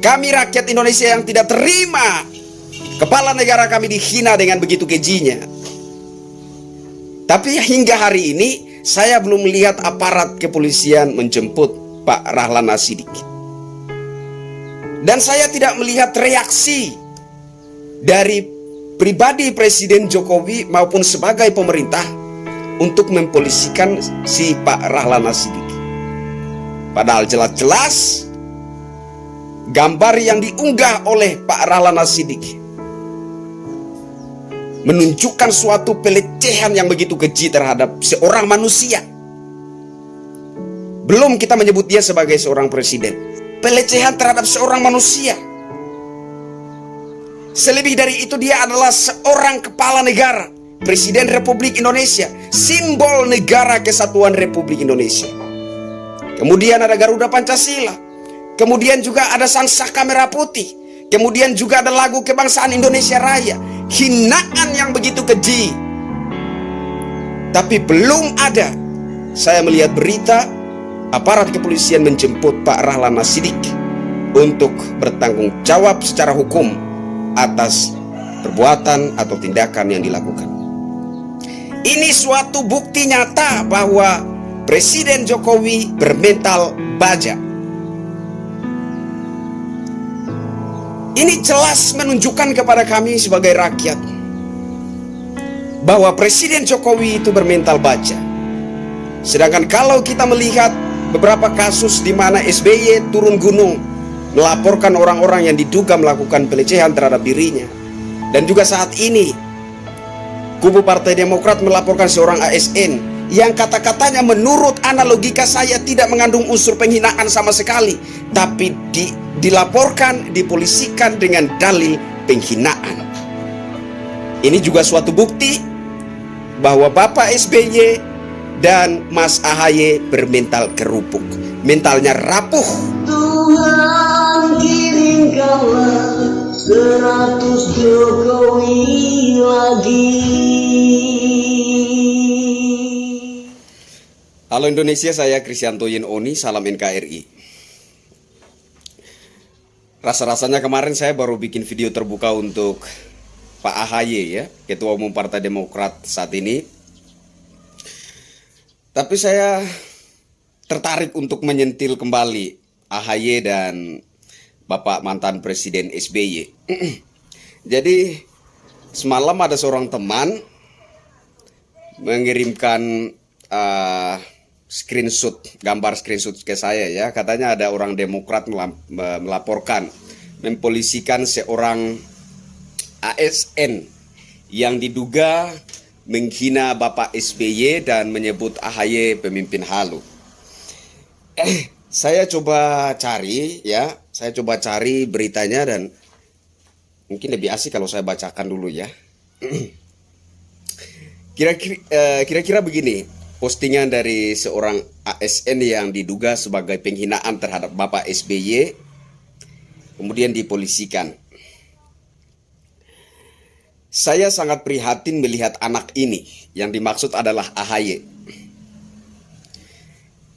Kami rakyat Indonesia yang tidak terima kepala negara kami dihina dengan begitu kejinya. Tapi hingga hari ini saya belum melihat aparat kepolisian menjemput Pak Rahlan Nasidik. Dan saya tidak melihat reaksi dari pribadi Presiden Jokowi maupun sebagai pemerintah untuk mempolisikan si Pak Rahlan Nasidik. Padahal jelas-jelas gambar yang diunggah oleh Pak Rahlan Nasidik menunjukkan suatu pelecehan yang begitu keji terhadap seorang manusia. Belum kita menyebut dia sebagai seorang presiden. Pelecehan terhadap seorang manusia. Selebih dari itu, dia adalah seorang kepala negara, Presiden Republik Indonesia, simbol negara kesatuan Republik Indonesia. Kemudian ada Garuda Pancasila. Kemudian juga ada Sang Saka Merah Putih. Kemudian juga ada lagu kebangsaan Indonesia Raya. Hinaan yang begitu keji. Tapi belum ada saya melihat berita aparat kepolisian menjemput Pak Rahlan Nasidik untuk bertanggung jawab secara hukum atas perbuatan atau tindakan yang dilakukan. Ini suatu bukti nyata bahwa Presiden Jokowi bermental baja. Ini jelas menunjukkan kepada kami sebagai rakyat bahwa Presiden Jokowi itu bermental baja. Sedangkan kalau kita melihat beberapa kasus di mana SBY turun gunung melaporkan orang-orang yang diduga melakukan pelecehan terhadap dirinya, dan juga saat ini kubu Partai Demokrat melaporkan seorang ASN yang kata-katanya menurut analogika saya tidak mengandung unsur penghinaan sama sekali, tapi dilaporkan, dipolisikan dengan dalil penghinaan. Ini juga suatu bukti bahwa Bapak SBY dan Mas AHY bermental kerupuk, mentalnya rapuh. Tuhan kirimkanlah 100 Jokowi lagi. Halo Indonesia, saya Kristianto Yenoni, salam NKRI. Rasa-rasanya kemarin saya baru bikin video terbuka untuk Pak AHY ya, Ketua Umum Partai Demokrat saat ini. Tapi saya tertarik untuk menyentil kembali AHY dan Bapak mantan Presiden SBY. Jadi semalam ada seorang teman mengirimkan gambar screenshot ke saya ya. Katanya ada orang Demokrat melaporkan, mempolisikan seorang ASN yang diduga menghina Bapak SBY dan menyebut AHY pemimpin halu. Saya coba cari ya, saya coba cari beritanya dan mungkin lebih asik kalau saya bacakan dulu ya. Kira-kira begini postingan dari seorang ASN yang diduga sebagai penghinaan terhadap Bapak SBY kemudian dipolisikan. Saya sangat prihatin melihat anak ini, yang dimaksud adalah AHY,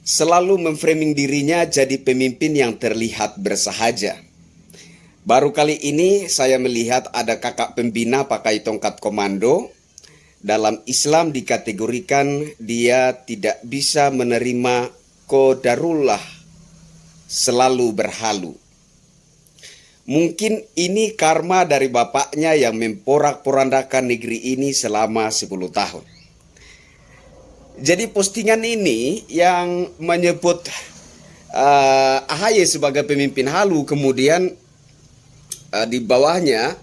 selalu memframing dirinya jadi pemimpin yang terlihat bersahaja. Baru kali ini saya melihat ada kakak pembina pakai tongkat komando. Dalam Islam dikategorikan dia tidak bisa menerima qadarullah, selalu berhalu. Mungkin ini karma dari bapaknya yang memporak-porandakan negeri ini selama 10 tahun. Jadi postingan ini yang menyebut AHY sebagai pemimpin halu, kemudian di bawahnya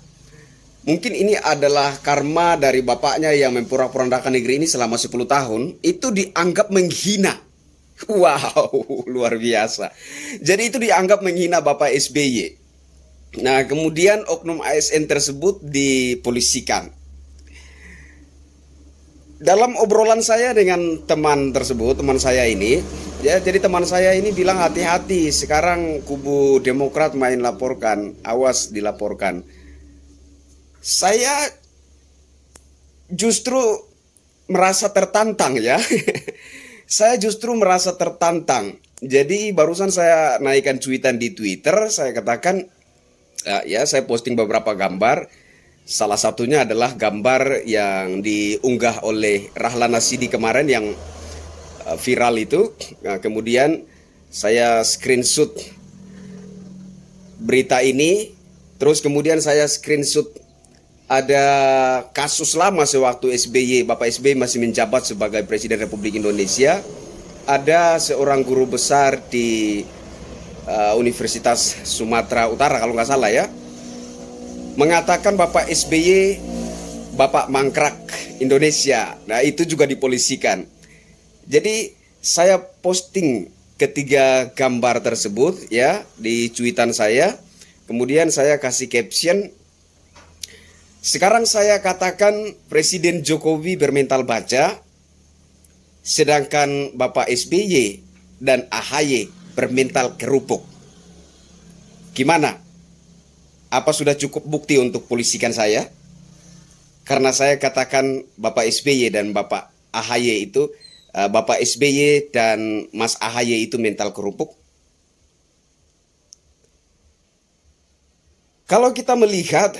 mungkin ini adalah karma dari bapaknya yang memporak-porandakan negeri ini selama 10 tahun, itu dianggap menghina. Wow, luar biasa. Jadi itu dianggap menghina Bapak SBY. Nah, kemudian oknum ASN tersebut dipolisikan. Dalam obrolan saya dengan teman tersebut, teman saya ini, ya, jadi teman saya ini bilang hati-hati, sekarang kubu Demokrat main laporkan, awas dilaporkan. Saya justru merasa tertantang ya. Saya justru merasa tertantang. Jadi barusan saya naikkan cuitan di Twitter, saya katakan Ya, saya posting beberapa gambar. Salah satunya adalah gambar yang diunggah oleh Rahlana Sidi kemarin yang viral itu. Nah, kemudian saya screenshot berita ini, terus kemudian saya screenshot ada kasus lama sewaktu Bapak SBY masih menjabat sebagai Presiden Republik Indonesia. Ada seorang guru besar di Universitas Sumatera Utara kalau nggak salah ya, mengatakan Bapak SBY Bapak Mangkrak Indonesia. Nah, itu juga dipolisikan. Jadi saya posting ketiga gambar tersebut ya di cuitan saya. Kemudian saya kasih caption, sekarang saya katakan Presiden Jokowi bermental baja, sedangkan Bapak SBY dan AHY bermental kerupuk. Gimana? Apa sudah cukup bukti untuk polisikan saya? Karena saya katakan Bapak SBY dan Bapak AHY itu, Bapak SBY dan Mas AHY itu mental kerupuk. Kalau kita melihat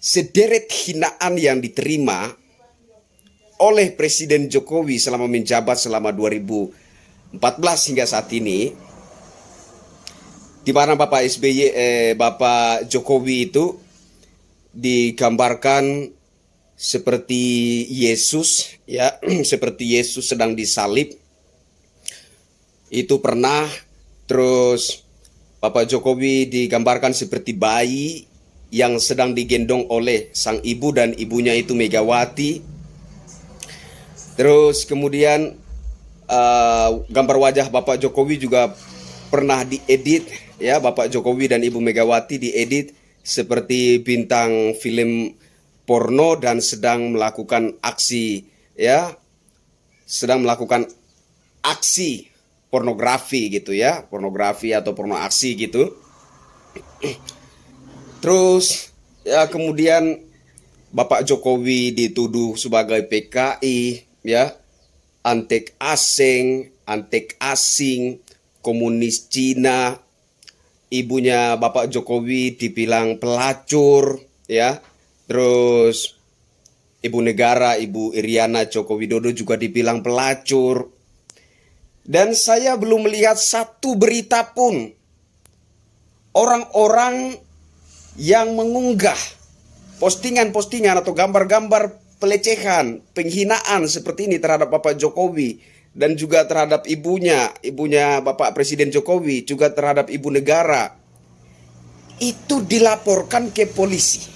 sederet hinaan yang diterima oleh Presiden Jokowi selama menjabat selama 2014 hingga saat ini, di mana Bapak Bapak Jokowi itu digambarkan seperti Yesus ya, seperti Yesus sedang disalib. Itu pernah. Terus Bapak Jokowi digambarkan seperti bayi yang sedang digendong oleh sang ibu dan ibunya itu Megawati. Terus kemudian gambar wajah Bapak Jokowi juga pernah diedit ya, Bapak Jokowi dan Ibu Megawati diedit seperti bintang film porno dan sedang melakukan aksi ya, sedang melakukan aksi pornografi gitu ya, pornografi atau porno aksi gitu. Terus ya kemudian Bapak Jokowi dituduh sebagai PKI ya, antek asing, komunis Cina. Ibunya Bapak Jokowi dibilang pelacur ya. Terus Ibu Negara, Ibu Iriana Joko Widodo juga dibilang pelacur. Dan saya belum melihat satu berita pun orang-orang yang mengunggah postingan-postingan atau gambar-gambar pelecehan, penghinaan seperti ini terhadap Bapak Jokowi dan juga terhadap ibunya Bapak Presiden Jokowi, juga terhadap Ibu Negara, itu dilaporkan ke polisi.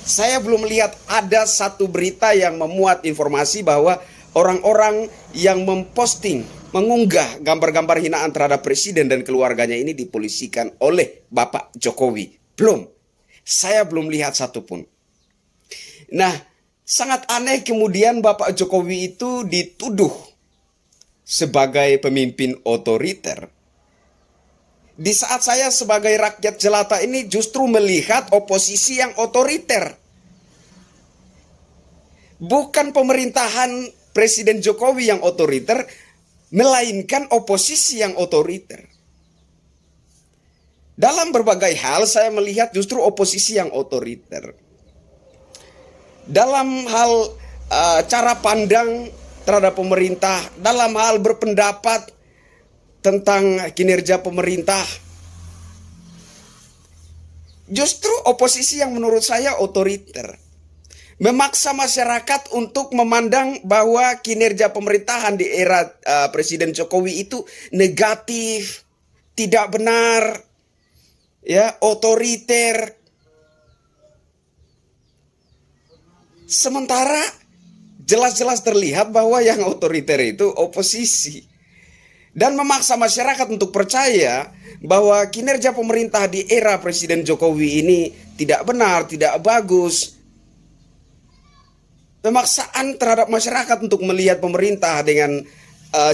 Saya belum melihat ada satu berita yang memuat informasi bahwa orang-orang yang memposting, mengunggah gambar-gambar hinaan terhadap presiden dan keluarganya ini dipolisikan oleh Bapak Jokowi. Belum. Saya belum lihat satupun. Nah, sangat aneh kemudian Bapak Jokowi itu dituduh sebagai pemimpin otoriter. Di saat saya sebagai rakyat jelata ini justru melihat oposisi yang otoriter. Bukan pemerintahan Presiden Jokowi yang otoriter, melainkan oposisi yang otoriter. Dalam berbagai hal saya melihat justru oposisi yang otoriter. Dalam hal cara pandang terhadap pemerintah, dalam hal berpendapat tentang kinerja pemerintah, justru oposisi yang menurut saya otoriter. Memaksa masyarakat untuk memandang bahwa kinerja pemerintahan di era Presiden Jokowi itu negatif, tidak benar, ya, otoriter. Sementara jelas-jelas terlihat bahwa yang otoriter itu oposisi. Dan memaksa masyarakat untuk percaya bahwa kinerja pemerintah di era Presiden Jokowi ini tidak benar, tidak bagus. Pemaksaan terhadap masyarakat untuk melihat pemerintah dengan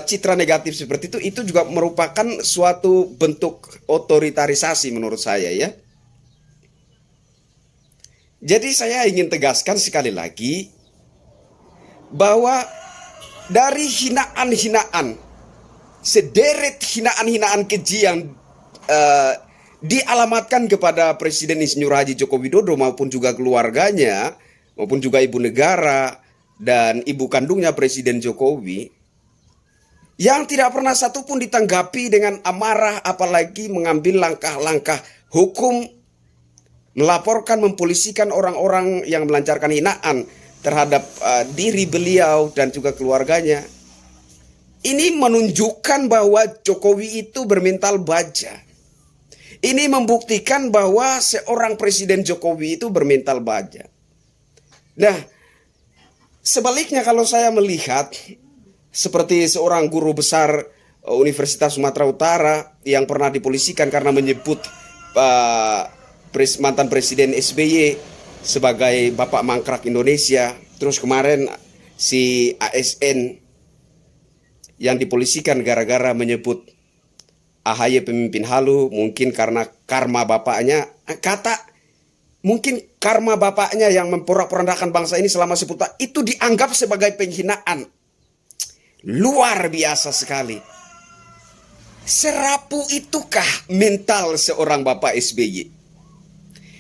citra negatif seperti itu juga merupakan suatu bentuk otoritarisasi menurut saya ya. Jadi saya ingin tegaskan sekali lagi bahwa dari hinaan-hinaan, sederet hinaan-hinaan keji yang dialamatkan kepada Presiden Insinyur Haji Joko Widodo maupun juga keluarganya, maupun juga ibu negara dan ibu kandungnya Presiden Jokowi, yang tidak pernah satupun ditanggapi dengan amarah, apalagi mengambil langkah-langkah hukum, melaporkan, mempolisikan orang-orang yang melancarkan hinaan terhadap diri beliau dan juga keluarganya. Ini menunjukkan bahwa Jokowi itu bermental baja. Ini membuktikan bahwa seorang Presiden Jokowi itu bermental baja. Nah, sebaliknya kalau saya melihat seperti seorang guru besar Universitas Sumatera Utara yang pernah dipolisikan karena menyebut mantan Presiden SBY sebagai Bapak Mangkrak Indonesia. Terus kemarin si ASN yang dipolisikan gara-gara menyebut AHY pemimpin halu, mungkin karena karma bapaknya, mungkin karma bapaknya yang memporak-porandakan bangsa ini selama 10 tahun, itu dianggap sebagai penghinaan. Luar biasa sekali. Serapu itukah mental seorang Bapak SBY?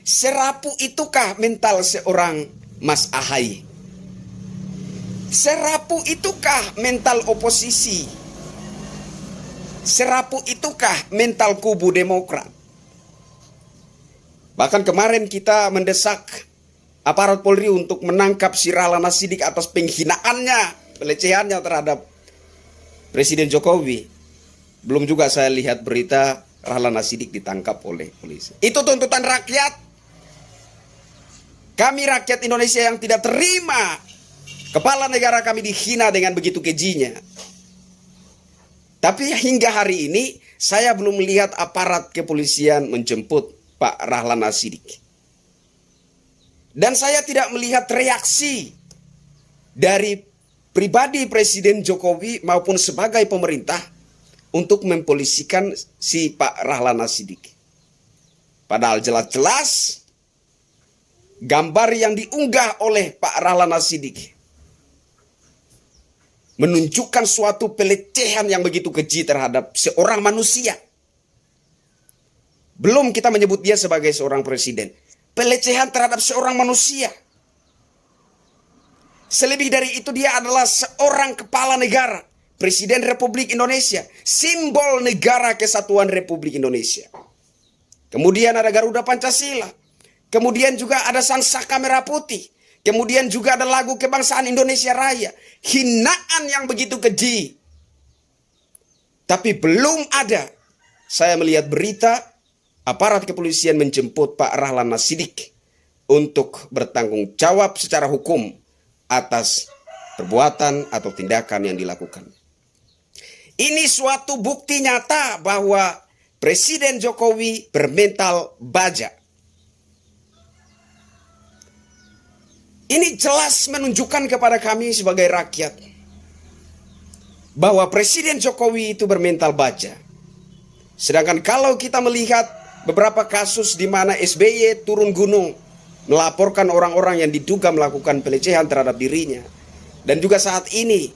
Serapu itukah mental seorang Mas AHY? Serapu itukah mental oposisi? Serapu itukah mental kubu Demokrat? Bahkan kemarin kita mendesak aparat Polri untuk menangkap si Rahlana Sidik atas penghinaannya, pelecehannya terhadap Presiden Jokowi. Belum juga saya lihat berita Rahlana Sidik ditangkap oleh polisi. Itu tuntutan rakyat. Kami rakyat Indonesia yang tidak terima kepala negara kami dihina dengan begitu kejinya. Tapi hingga hari ini saya belum melihat aparat kepolisian menjemput Pak Rahlana Sidik. Dan saya tidak melihat reaksi dari pribadi Presiden Jokowi maupun sebagai pemerintah untuk mempolisikan si Pak Rahlana Sidik. Padahal jelas-jelas gambar yang diunggah oleh Pak Rahlana Sidik menunjukkan suatu pelecehan yang begitu keji terhadap seorang manusia. Belum kita menyebut dia sebagai seorang presiden. Pelecehan terhadap seorang manusia. Selebih dari itu dia adalah seorang kepala negara. Presiden Republik Indonesia. Simbol negara kesatuan Republik Indonesia. Kemudian ada Garuda Pancasila. Kemudian juga ada Sang Saka Merah Putih. Kemudian juga ada lagu kebangsaan Indonesia Raya. Hinaan yang begitu keji. Tapi belum ada saya melihat berita aparat kepolisian menjemput Pak Rahlana Sidik untuk bertanggung jawab secara hukum atas perbuatan atau tindakan yang dilakukan. Ini suatu bukti nyata bahwa Presiden Jokowi bermental baja. Ini jelas menunjukkan kepada kami sebagai rakyat bahwa Presiden Jokowi itu bermental baja. Sedangkan kalau kita melihat beberapa kasus di mana SBY turun gunung melaporkan orang-orang yang diduga melakukan pelecehan terhadap dirinya. Dan juga saat ini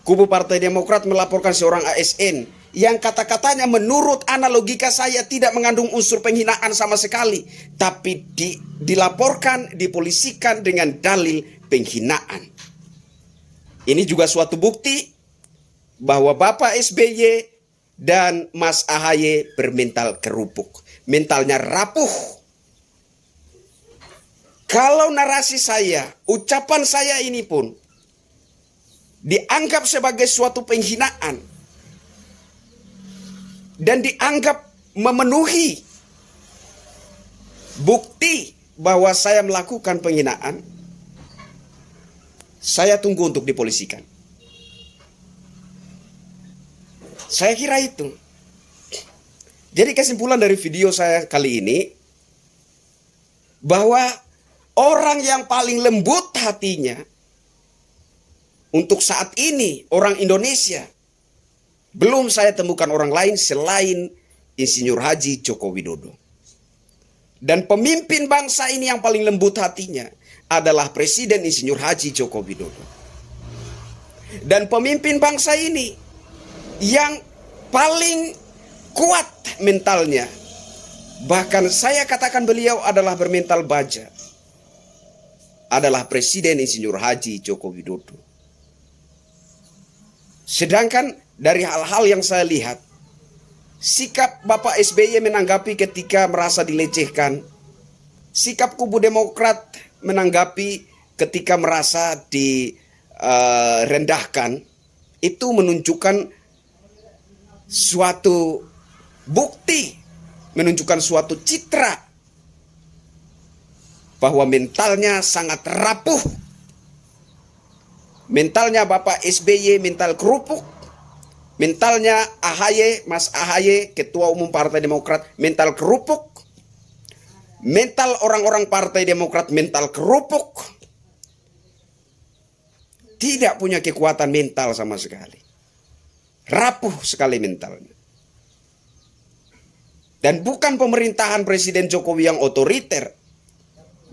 kubu Partai Demokrat melaporkan seorang ASN yang kata-katanya menurut analogika saya tidak mengandung unsur penghinaan sama sekali. Tapi dilaporkan, dipolisikan dengan dalil penghinaan. Ini juga suatu bukti bahwa Bapak SBY dan Mas AHY bermental kerupuk. Mentalnya rapuh. Kalau narasi saya, ucapan saya ini pun dianggap sebagai suatu penghinaan dan dianggap memenuhi bukti bahwa saya melakukan penghinaan, saya tunggu untuk dipolisikan. Saya kira itu. Jadi kesimpulan dari video saya kali ini, bahwa orang yang paling lembut hatinya untuk saat ini orang Indonesia, belum saya temukan orang lain selain Insinyur Haji Joko Widodo. Dan pemimpin bangsa ini yang paling lembut hatinya adalah Presiden Insinyur Haji Joko Widodo. Dan pemimpin bangsa ini yang paling kuat mentalnya Bahkan saya katakan beliau adalah bermental baja. Adalah Presiden Insinyur Haji Joko Widodo. Sedangkan dari hal-hal yang saya lihat, sikap Bapak SBY menanggapi ketika merasa dilecehkan, sikap kubu Demokrat menanggapi ketika merasa direndahkan, itu menunjukkan suatu bukti, menunjukkan suatu citra bahwa mentalnya sangat rapuh. Mentalnya Bapak SBY mental kerupuk. Mentalnya AHY, Mas AHY, Ketua Umum Partai Demokrat, mental kerupuk. Mental orang-orang Partai Demokrat mental kerupuk. Tidak punya kekuatan mental sama sekali. Rapuh sekali mentalnya. Dan bukan pemerintahan Presiden Jokowi yang otoriter,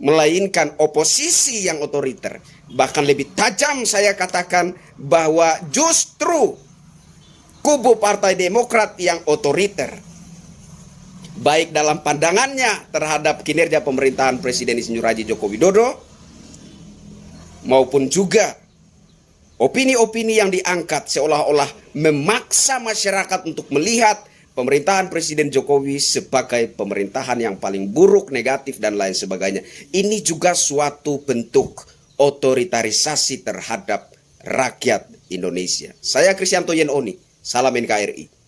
melainkan oposisi yang otoriter. Bahkan lebih tajam saya katakan bahwa justru kubu Partai Demokrat yang otoriter, baik dalam pandangannya terhadap kinerja pemerintahan Presiden Insinyur Haji Joko Widodo, maupun juga opini-opini yang diangkat seolah-olah memaksa masyarakat untuk melihat pemerintahan Presiden Jokowi sebagai pemerintahan yang paling buruk, negatif, dan lain sebagainya. Ini juga suatu bentuk otoritarisasi terhadap rakyat Indonesia. Saya Kristianto Yenoni, salam NKRI.